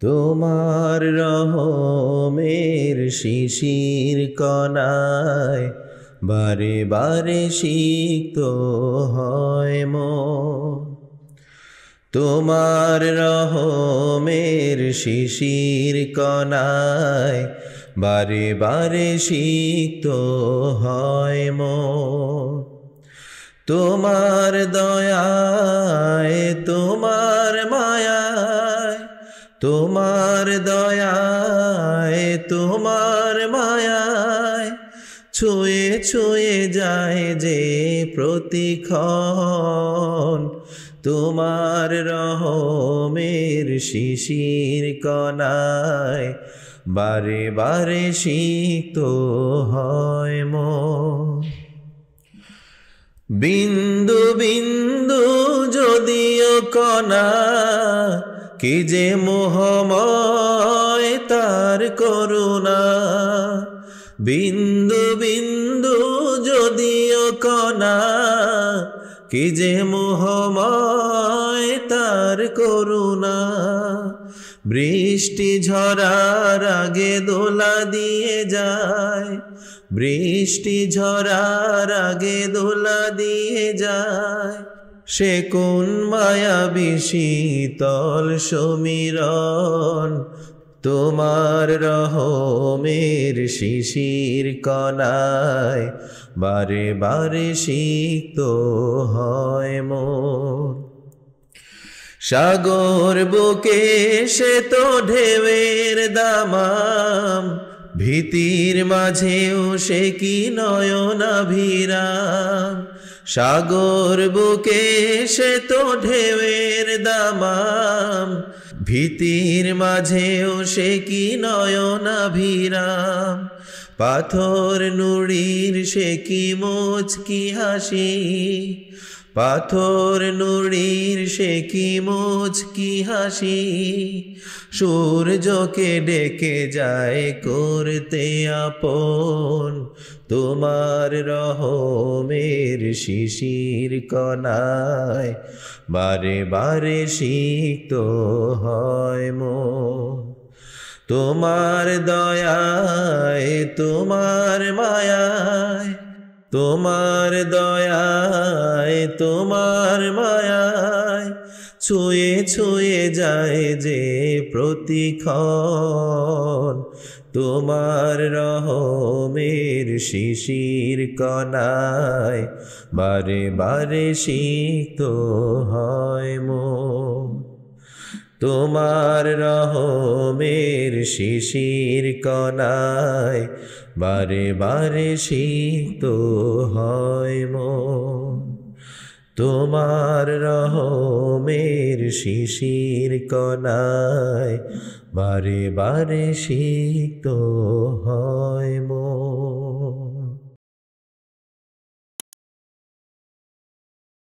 তোমার রহমের শিশির কণায় বারে বারে সিক্ত হয় মন। তোমার রহমের শিশির কণায় বারে বারে সিক্ত হয় মন। তোমার দয়ায় তোমার মায়ায়, তোমার দয়ায় তোমার মায়ায় ছুঁয়ে ছুঁয়ে যায় যে প্রতিক্ষণ। তোমার রহমের শিশির কণায় বারে বারে সিক্ত হয় মন। বিন্দু বিন্দু যদিও কণা, কি যে মোহময় তার করুণা। বিন্দু বিন্দু যদিও কণা, কি যে মোহময় তার করুণা। বৃষ্টি ঝরার আগে দোলা দিয়ে যায়, বৃষ্টি ঝরার আগে দোলা দিয়ে যায়। সে কোন মায়াবী শীতল সমীরণ। তোমার রহমের শিশির কণায় বারে বারে সিক্ত হয় মন। সাগর বুকে সে তো ঢেউয়ের দামাম, ভীতির মাঝেও সে কি নয়নাভিরাম। সাগর বুকে সে তো ঢেউয়ের দামাম, ভীতির মাঝেও সে কি নয়নাভিরাম। পাথর নুড়ির সে কি মুচকি হাসি, পাথর নুড়ির সে কি মুচকি হাসি। সূর্যকে ডেকে যায় করতে আপন। তোমার রহমের শিশির কণায় বারে বারে সিক্ত হয় মন। তোমার দয়ায় তোমার মায়ায়, তোমার দয়ায় তোমার মায়ায় ছুঁয়ে ছুঁয়ে যায় যে প্রতিক্ষণ। তোমার রহমের শিশির কণায় বারে বারে সিক্ত হয় মন। তোমার রহমের শিশির কণায় বারে বারে সিক্ত হয় মন। তোমার রহমের শিশির কণায় বারে বারে সিক্ত হয় মন।